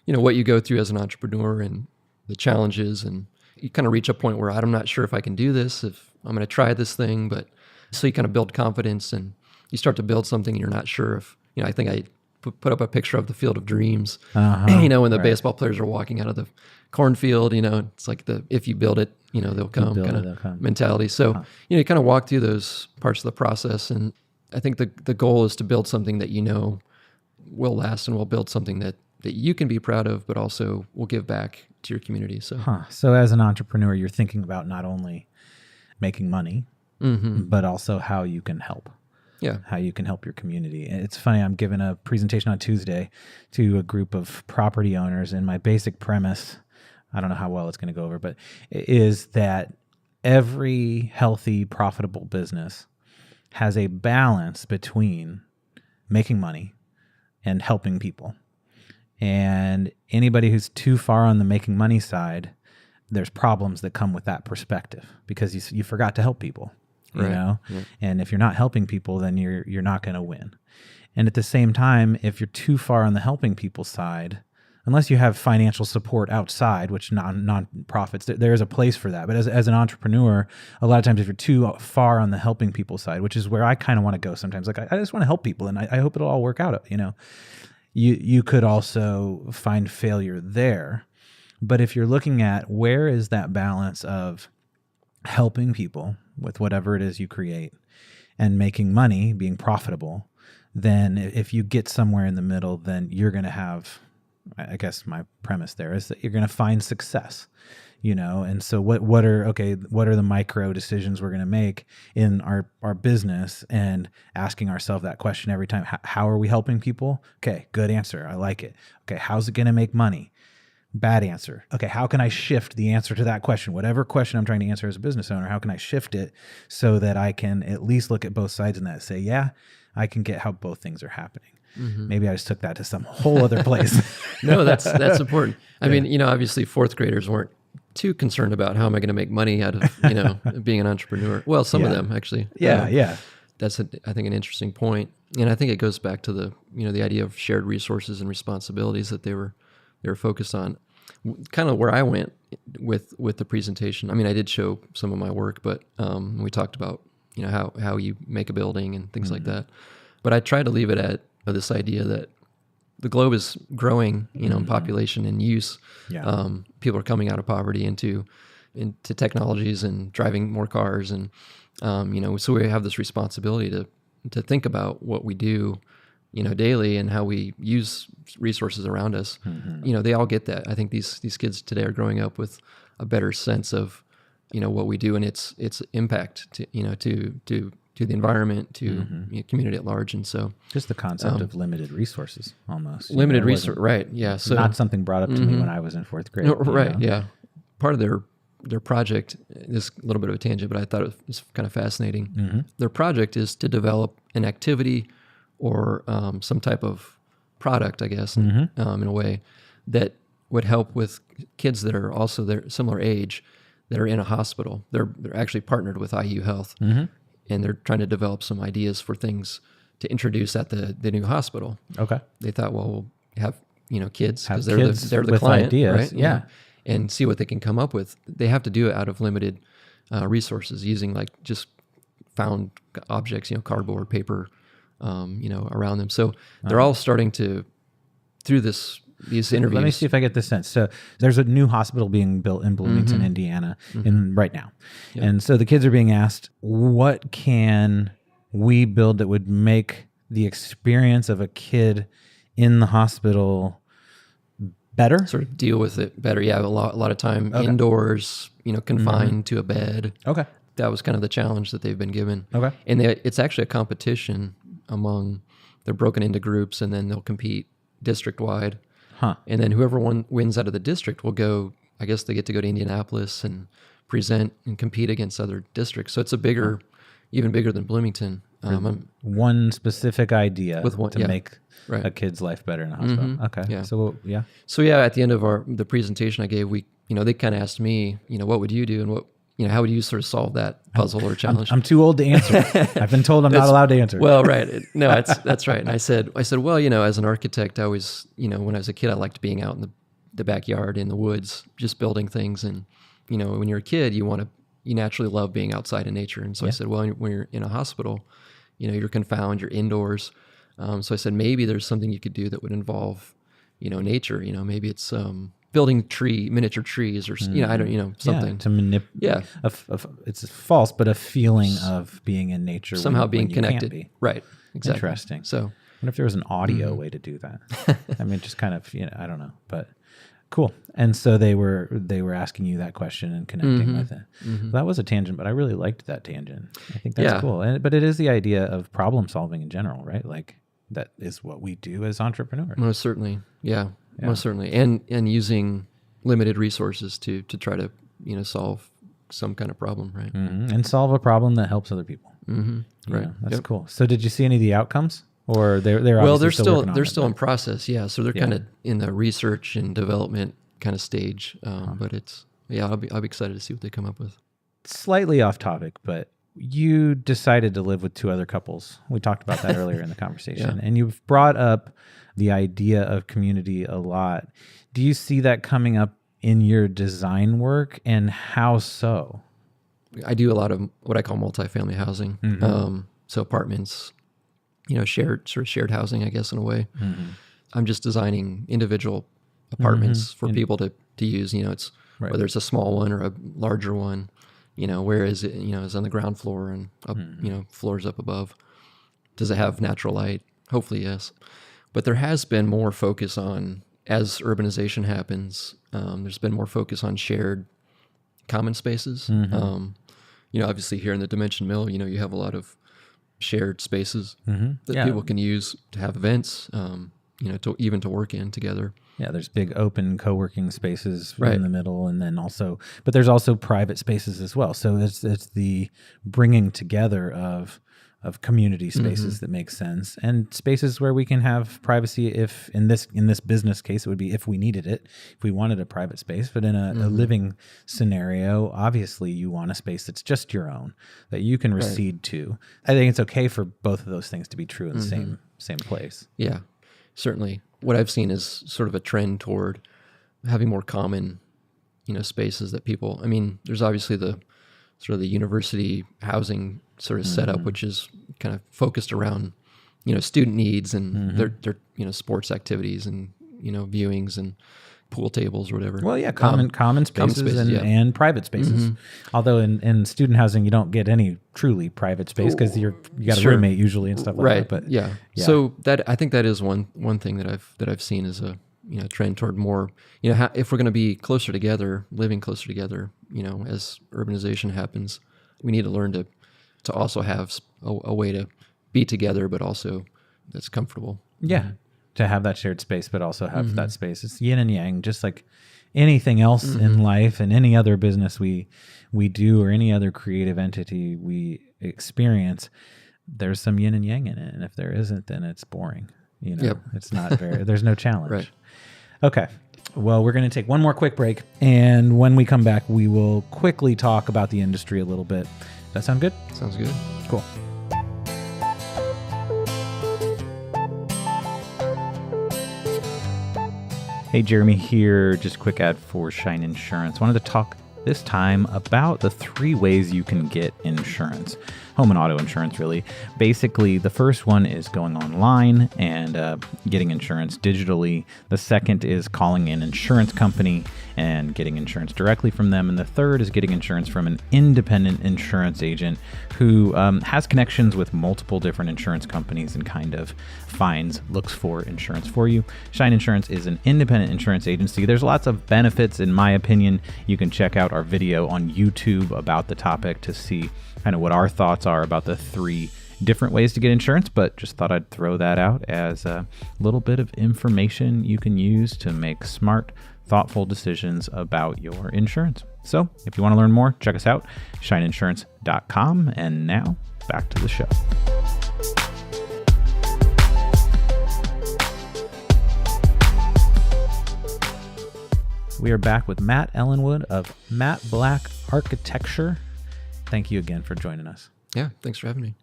what you go through as an entrepreneur and the challenges, and you kind of reach a point where I'm not sure if I can do this, if I'm going to try this thing, but so you kind of build confidence and you start to build something and you're not sure if, I think I put up a picture of the Field of Dreams, when the baseball players are walking out of the cornfield, it's like if you build it, they'll come kind of mentality. So, you kind of walk through those parts of the process. And I think the goal is to build something that, will last, and will build something that you can be proud of, but also will give back to your community. So as an entrepreneur, you're thinking about not only making money, but also how you can help. Yeah. How you can help your community. And it's funny, I'm giving a presentation on Tuesday to a group of property owners, and my basic premise, I don't know how well it's going to go over, but it is that every healthy, profitable business has a balance between making money and helping people. And anybody who's too far on the making money side, there's problems that come with that perspective, because you forgot to help people. Yeah. And if you're not helping people, then you're not going to win. And at the same time, if you're too far on the helping people side, unless you have financial support outside, which non-profits, there is a place for that. But as an entrepreneur, a lot of times if you're too far on the helping people side, which is where I kind of want to go sometimes, like I just want to help people, and I hope it'll all work out, you could also find failure there. But if you're looking at where is that balance of helping people with whatever it is you create and making money, being profitable, then if you get somewhere in the middle, then you're going to have, I guess my premise there is that you're going to find success, and so what are the micro decisions we're going to make in our business, and asking ourselves that question every time. How are we helping people? Okay, good answer. I like it. Okay, how's it going to make money? Bad answer. Okay, how can I shift the answer to that question? Whatever question I'm trying to answer as a business owner, how can I shift it so that I can at least look at both sides and say, yeah, I can get how both things are happening. Maybe I just took that to some whole other place. No, that's important. I mean, obviously fourth graders weren't too concerned about how am I going to make money out of, being an entrepreneur. Well, some of them actually. Yeah. That's I think an interesting point. And I think it goes back to the idea of shared resources and responsibilities that they were focused on. Kind of where I went with the presentation. I mean, I did show some of my work, but we talked about how you make a building and things like that. But I tried to leave it at this idea that the globe is growing, in population and use. Yeah. People are coming out of poverty into, into technologies and driving more cars. And, so we have this responsibility to think about what we do, daily and how we use resources around us. They all get that. I think these kids today are growing up with a better sense of, what we do and its impact to the environment, to community at large. And so just the concept of limited resources almost. Limited resource, right. Yeah. So not something brought up to me when I was in 4th grade. No, right. Yeah. Part of their project, this is a little bit of a tangent, but I thought it was kind of fascinating. Their project is to develop an activity or some type of product, I guess, in a way that would help with kids that are also their similar age that are in a hospital. They're actually partnered with IU Health, and they're trying to develop some ideas for things to introduce at the new hospital. Okay. They thought, well, we'll have kids because they're the with client, ideas, right? Yeah. And see what they can come up with. They have to do it out of limited resources, using like just found objects, cardboard, paper, around them. So they're all starting to, through these interviews. Let me see if I get this sense. So there's a new hospital being built in Bloomington, Indiana, right now. Yep. And so the kids are being asked, what can we build that would make the experience of a kid in the hospital better? Sort of deal with it better. Yeah, a lot of time indoors, confined to a bed. Okay. That was kind of the challenge that they've been given. Okay. And it's actually a competition they're broken into groups, and then they'll compete district-wide. Huh. And then whoever wins out of the district will go, I guess they get to go to Indianapolis and present and compete against other districts. So it's even bigger than Bloomington. One specific idea to make a kid's life better in a hospital. Okay. Yeah. So at the end of the presentation I gave, they kind of asked me, what would you do, and what, how would you sort of solve that puzzle or challenge? I'm too old to answer. I've been told I'm not allowed to answer. Well, right. No, that's right. And I said, well, as an architect, I always, when I was a kid, I liked being out in the backyard, in the woods, just building things. And, when you're a kid, you naturally love being outside in nature. And so I said, well, when you're in a hospital, you're confined, you're indoors. So I said, maybe there's something you could do that would involve, nature. Maybe it's building miniature trees, or I don't, something to manipulate. Yeah, it's false, but a feeling of being in nature, somehow being connected. Right. Exactly. Interesting. So, I wonder if there was an audio way to do that. I mean, just kind of, I don't know, but cool. And so they were asking you that question and connecting with it. Well, that was a tangent, but I really liked that tangent. I think that's cool. But it is the idea of problem solving in general, right? Like that is what we do as entrepreneurs. Most certainly. Yeah. Most certainly. And using limited resources to try to, solve some kind of problem, right? And solve a problem that helps other people. Right. That's cool. So did you see any of the outcomes? Or they're still in process. Yeah. So they're kind of in the research and development kind of stage. But I'll be excited to see what they come up with. Slightly off topic, but you decided to live with 2 other couples. We talked about that earlier in the conversation. And you've brought up the idea of community a lot. Do you see that coming up in your design work, and how so? I do a lot of what I call multifamily housing. So apartments, shared housing, I guess, in a way. I'm just designing individual apartments for people to use. It's whether it's a small one or a larger one. Where is it? Is on the ground floor and up, floors up above. Does it have natural light? Hopefully, yes. But there has been more focus on, as urbanization happens, there's been more focus on shared common spaces. Obviously here in the Dimension Mill, you have a lot of shared spaces that people can use to have events, to work in together. Yeah, there's big open co-working spaces in the middle, and then but there's also private spaces as well. So it's the bringing together of community spaces that makes sense, and spaces where we can have privacy. If in this business case, it would be if we needed it, if we wanted a private space. But in a living scenario, obviously you want a space that's just your own, that you can recede to. I think it's okay for both of those things to be true in the same place. Yeah, certainly. What I've seen is sort of a trend toward having more common, spaces that people. I mean, there's obviously the sort of the university housing sort of setup, which is kind of focused around, student needs and their sports activities and, viewings. pool tables or whatever. Well, yeah, common spaces, and private spaces. Although in student housing, you don't get any truly private space because you got a roommate usually and stuff like that. But yeah. So I think that is one thing that I've seen is a trend toward more, if we're going to be closer together, living closer together, as urbanization happens, we need to learn to also have a way to be together, but also that's comfortable. Yeah. To have that shared space, but also have that space. It's yin and yang, just like anything else in life and any other business we do or any other creative entity we experience. There's some yin and yang in it. And if there isn't, then it's boring. It's not there's no challenge. Right. Okay. Well, we're going to take one more quick break. And when we come back, we will quickly talk about the industry a little bit. Does that sound good? Sounds good. Cool. Hey, Jeremy here. Just a quick ad for Shine Insurance. Wanted to talk this time about the 3 ways you can get insurance. Home and auto insurance, really. Basically, the first one is going online and getting insurance digitally. The second is calling an insurance company and getting insurance directly from them. And the third is getting insurance from an independent insurance agent who has connections with multiple different insurance companies and kind of looks for insurance for you. Shine Insurance is an independent insurance agency. There's lots of benefits, in my opinion. You can check out our video on YouTube about the topic to see kind of what our thoughts are about the 3 different ways to get insurance, but just thought I'd throw that out as a little bit of information you can use to make smart, thoughtful decisions about your insurance. So if you want to learn more, check us out, shineinsurance.com. And now back to the show. We are back with Matt Ellenwood of Matt Black Architecture. Thank you again for joining us. Yeah, thanks for having me.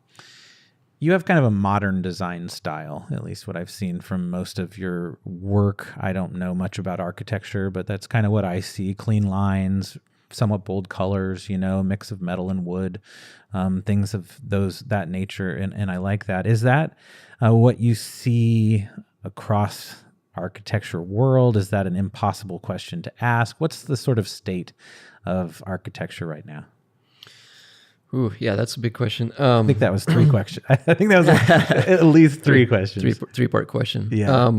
You have kind of a modern design style, at least what I've seen from most of your work. I don't know much about architecture, but that's kind of what I see. Clean lines, somewhat bold colors, a mix of metal and wood, things of that nature, and I like that. Is that what you see across architecture world? Is that an impossible question to ask? What's the sort of state of architecture right now? Ooh, yeah, that's a big question. I think that was 3 questions. I think that was at least 3 questions. 3-part question. Yeah.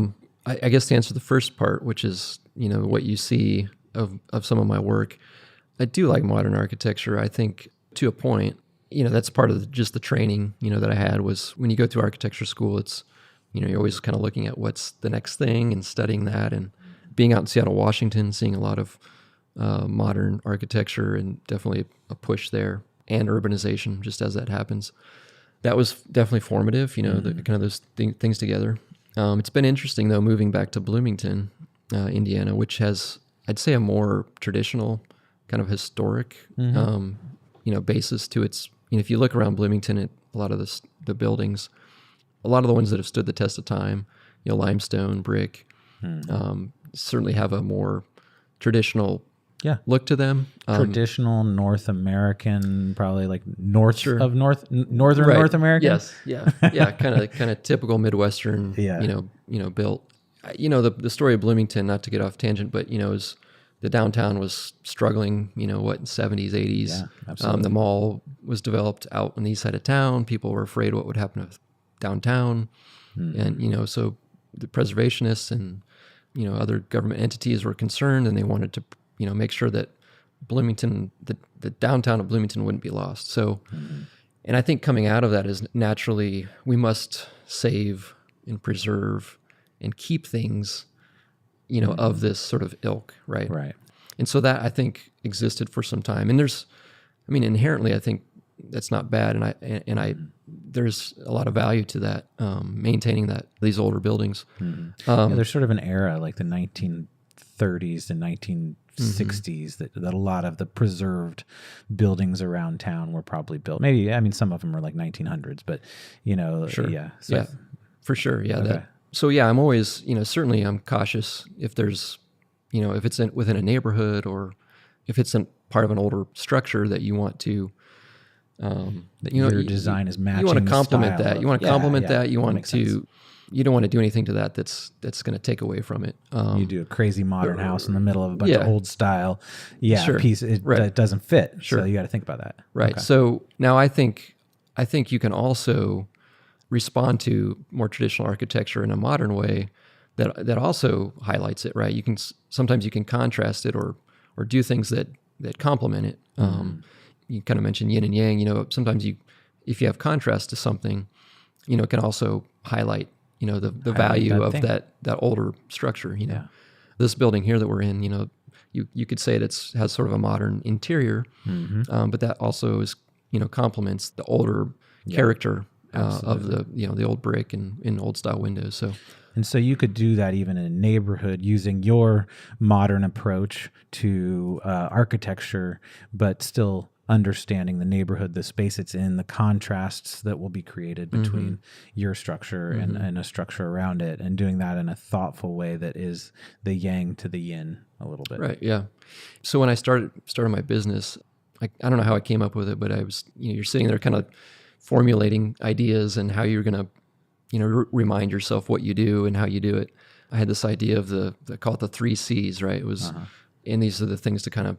I guess to answer the first part, which is, what you see of some of my work, I do like modern architecture. I think to a point, that's part of just the training, that I had was when you go to architecture school, it's, you're always kind of looking at what's the next thing and studying that, and being out in Seattle, Washington, seeing a lot of modern architecture and definitely a push there. And urbanization, just as that happens. That was definitely formative, the kind of those things together. It's been interesting, though, moving back to Bloomington, Indiana, which has, I'd say, a more traditional kind of historic, basis to its, if you look around Bloomington at a lot of the buildings, a lot of the ones that have stood the test of time, limestone, brick, certainly have a more traditional look to them. Traditional North American, probably like northern North American. Yes, yeah, kind of typical Midwestern. Built. The story of Bloomington. Not to get off tangent, but is the downtown was struggling. In 70s, 80s. Yeah, absolutely. The mall was developed out on the east side of town. People were afraid what would happen to downtown, and so the preservationists and other government entities were concerned, and they wanted to make sure that Bloomington, the downtown of Bloomington wouldn't be lost. So, and I think coming out of that is naturally, we must save and preserve and keep things, of this sort of ilk, right? Right. And so that I think existed for some time. And inherently, I think that's not bad. And I there's a lot of value to that, maintaining these older buildings. There's sort of an era like the 1930s and 1960s that a lot of the preserved buildings around town were probably built. Maybe, some of them were like 1900s, but sure. Yeah. So, yeah, for sure. Yeah. Okay. I'm always, certainly I'm cautious if there's, if it's within a neighborhood or if it's part of an older structure that you want to, that your design is matching. You want to complement that. You want to complement that. You want to, you don't want to do anything to that that's going to take away from it. You do a crazy modern house in the middle of a bunch yeah. of old style, Sure. piece. It doesn't fit. Sure. So you got to think about that. Right. Okay. So now I think you can also respond to more traditional architecture in a modern way that also highlights it. Right. Sometimes you can contrast it or do things that complement it. You kind of mentioned yin and yang. You know, sometimes if you have contrast to something, you know, it can also highlight, you know, the value of that older structure. You know, this building here that we're in, you know, you could say it has sort of a modern interior, but that also is, you know, complements the older character of the, you know, the old brick and old style windows. So you could do that even in a neighborhood using your modern approach to architecture, but still understanding the neighborhood, the space it's in, the contrasts that will be created between your structure and a structure around it, and doing that in a thoughtful way that is the yang to the yin a little bit. Right. Yeah. So when I started my business, I don't know how I came up with it, but I was, you know, you're sitting there kind of formulating ideas and how you're going to, you know, remind yourself what you do and how you do it. I had this idea of call it the 3 C's, right? It was, and these are the things to kind of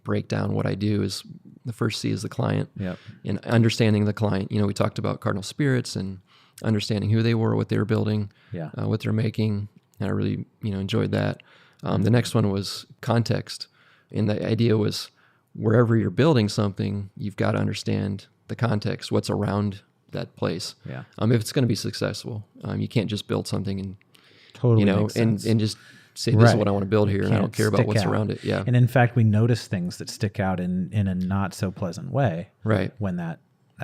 break down what I do. Is the first C is the client, and understanding the client. You know, we talked about cardinal spirits and understanding who they were, what they were building, what they're making, and I really, you know, enjoyed that. The next one was context, and the idea was wherever you're building something, you've got to understand the context, what's around that place. If it's going to be successful, you can't just build something and totally, you know, and just say this is what I want to build here, and I don't care about what's around it. Yeah. And in fact, we notice things that stick out in a not so pleasant way. Right. When that,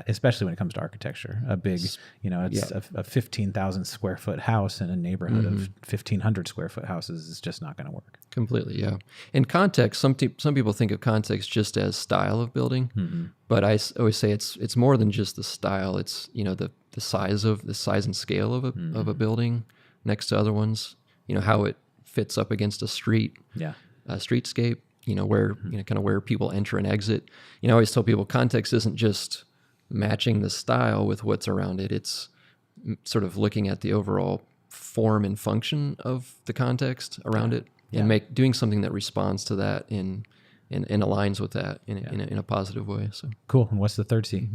especially when it comes to architecture, a big, you know, it's a 15,000 square foot house in a neighborhood of 1,500 square foot houses is just not going to work. Completely. Yeah. And context, some people think of context just as style of building, but I always say it's more than just the style. It's, you know, the size and scale of a building next to other ones, you know, how it fits up against a street, streetscape, you know, where, you know, kind of where people enter and exit. You know, I always tell people context isn't just matching the style with what's around it. It's sort of looking at the overall form and function of the context around it, and doing something that responds to that and aligns with that in a positive way. So cool. And what's the third C?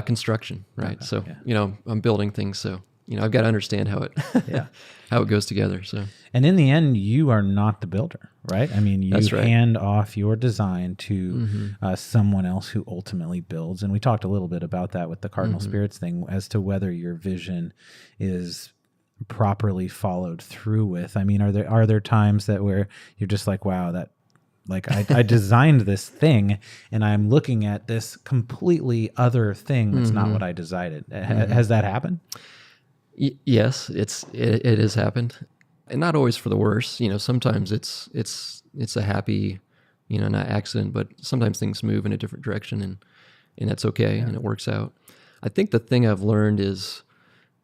Construction, right? Okay. So, you know, I'm building things, so, you know, I've got to understand how it how it goes together. So, and in the end, you are not the builder, right? I mean, you hand off your design to someone else who ultimately builds. And we talked a little bit about that with the cardinal spirits thing, as to whether your vision is properly followed through with. I mean, are there times that where you're just like, wow, that, like, I designed this thing and I'm looking at this completely other thing that's not what I designed. Has that happened? Yes, it has happened, and not always for the worse. You know, sometimes it's a happy, you know, not accident, but sometimes things move in a different direction, and that's okay, and it works out. I think the thing I've learned is,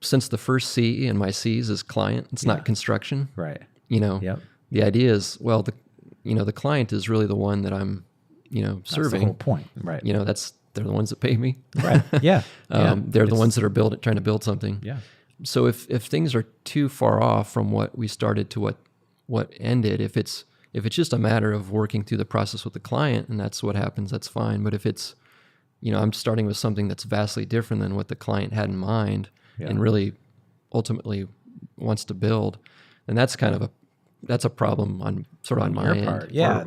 since the first C in my C's is client, it's not construction, right? You know, the idea is, well, the client is really the one that I'm, you know, serving. That's the whole point, right? You know, they're the ones that pay me, right? They're the ones that are trying to build something. Yeah. So if things are too far off from what we started to what ended, if it's just a matter of working through the process with the client and that's what happens, that's fine. But if it's, you know, I'm starting with something that's vastly different than what the client had in mind and really ultimately wants to build, then that's kind of a problem on my end,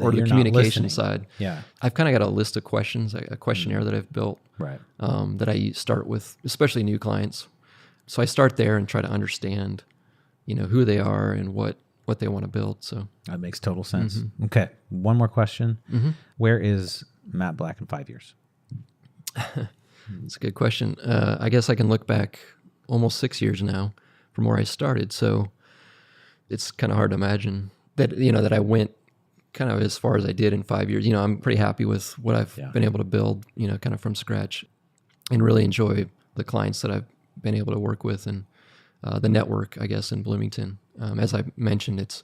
or the communication side. Yeah, I've kind of got a list of questions, a questionnaire that I've built, that I start with, especially new clients. So I start there and try to understand, you know, who they are and what they want to build. So that makes total sense. Okay, one more question: Where is Matt Black in 5 years? That's a good question. I guess I can look back almost 6 years now from where I started. So it's kind of hard to imagine that, you know, that I went kind of as far as I did in 5 years. You know, I'm pretty happy with what I've been able to build, you know, kind of from scratch, and really enjoy the clients that I've been able to work with, and the network, I guess, in Bloomington. As I mentioned, it's,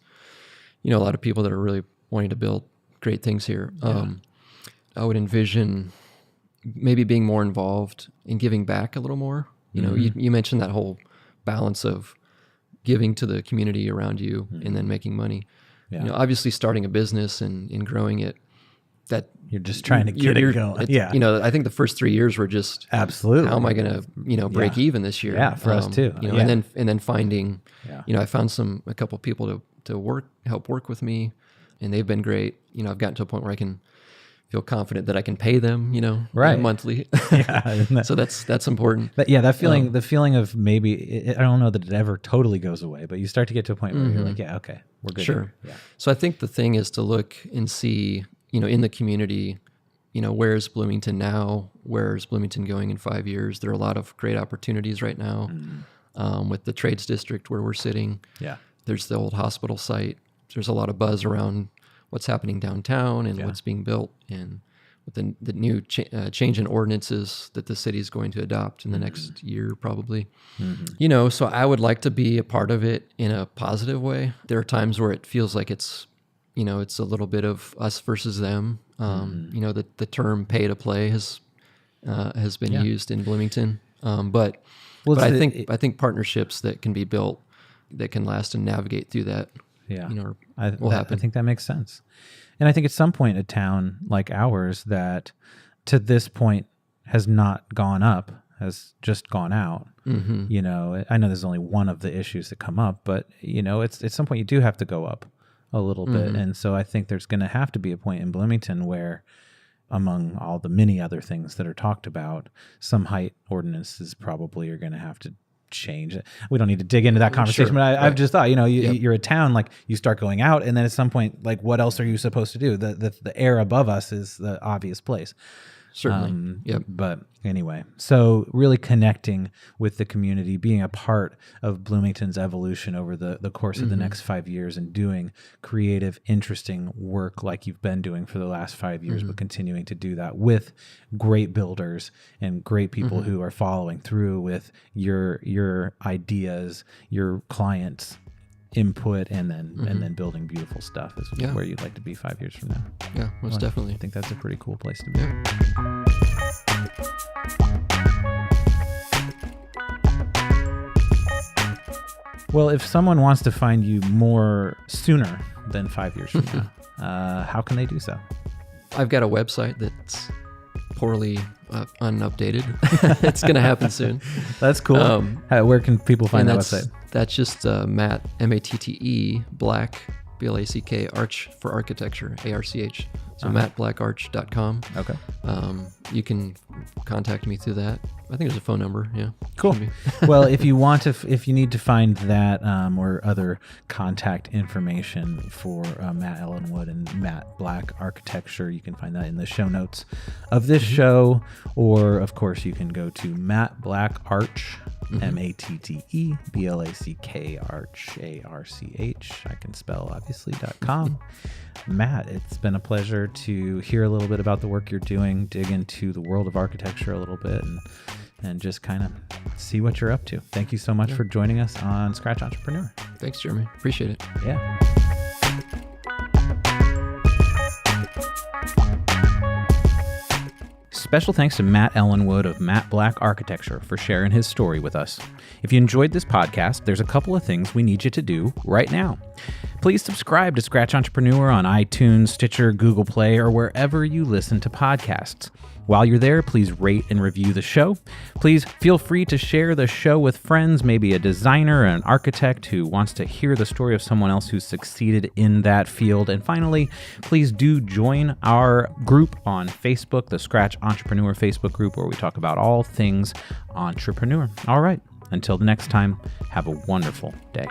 you know, a lot of people that are really wanting to build great things here. I would envision maybe being more involved in giving back a little more. You know, you mentioned that whole balance of giving to the community around you and then making money. Yeah. You know, obviously starting a business and growing it, that you're just trying to get it going. Yeah. You know, I think the first 3 years were just absolutely. how am I going to, you know, break even this year? Yeah, for us too. You know, and then finding, you know, I found a couple people to help work with me, and they've been great. You know, I've gotten to a point where I can feel confident that I can pay them, you know, monthly. So that's important. But yeah, that feeling, the feeling of maybe, I don't know that it ever totally goes away, but you start to get to a point where you're like, yeah, okay, we're good. Sure. Yeah. So I think the thing is to look and see, you know, in the community, you know, where's Bloomington now? Where's Bloomington going in 5 years? There are a lot of great opportunities right now with the trades district where we're sitting. Yeah. There's the old hospital site. There's a lot of buzz around what's happening downtown and what's being built, and with the new change in ordinances that the city is going to adopt in the next year, probably. You know, so I would like to be a part of it in a positive way. There are times where it feels like it's, you know, it's a little bit of us versus them. You know, the term pay to play has been used in Bloomington. But I think partnerships that can be built that can last and navigate through that, you know, will happen. I think that makes sense. And I think at some point a town like ours that to this point has not gone up, has just gone out. You know, I know there's only one of the issues that come up, but you know, it's at some point you do have to go up a little bit. And so I think there's going to have to be a point in Bloomington where, among all the many other things that are talked about, some height ordinances probably are going to have to change. We don't need to dig into that conversation, but I've just thought, you know, you're a town, like you start going out, and then at some point, like what else are you supposed to do? The air above us is the obvious place. Certainly. But anyway, so really connecting with the community, being a part of Bloomington's evolution over the course of the next 5 years, and doing creative, interesting work like you've been doing for the last 5 years, but continuing to do that with great builders and great people who are following through with your ideas, your clients' input, and then building beautiful stuff is where you'd like to be 5 years from now. Yeah, most definitely. I think that's a pretty cool place to be. Well, if someone wants to find you more sooner than 5 years from now, how can they do so? I've got a website that's poorly unupdated. It's going to happen soon. That's cool. Where can people find that website? That's just Matt, Matte, Black, Black, Arch for Architecture, ARCH. So mattblackarch.com. Okay. You can contact me through that. I think there's a phone number. Yeah. Cool. Well, if you need to find that or other contact information for Matt Ellenwood and Matt Black Architecture, you can find that in the show notes of this show. Or, of course, you can go to Matt Black Arch, MatteBlack Arch, ARCH. I can spell, obviously, .com. Matt, it's been a pleasure to hear a little bit about the work you're doing, dig into the world of architecture a little bit, and just kind of see what you're up to. Thank you so much for joining us on Scratch Entrepreneur. Thanks, Jeremy. Appreciate it. Yeah. Special thanks to Matt Ellenwood of Matt Black Architecture for sharing his story with us. If you enjoyed this podcast, there's a couple of things we need you to do right now. Please subscribe to Scratch Entrepreneur on iTunes, Stitcher, Google Play, or wherever you listen to podcasts. While you're there, please rate and review the show. Please feel free to share the show with friends, maybe a designer or an architect who wants to hear the story of someone else who's succeeded in that field. And finally, please do join our group on Facebook, the Scratch Entrepreneur Facebook group, where we talk about all things entrepreneur. All right, until the next time, have a wonderful day.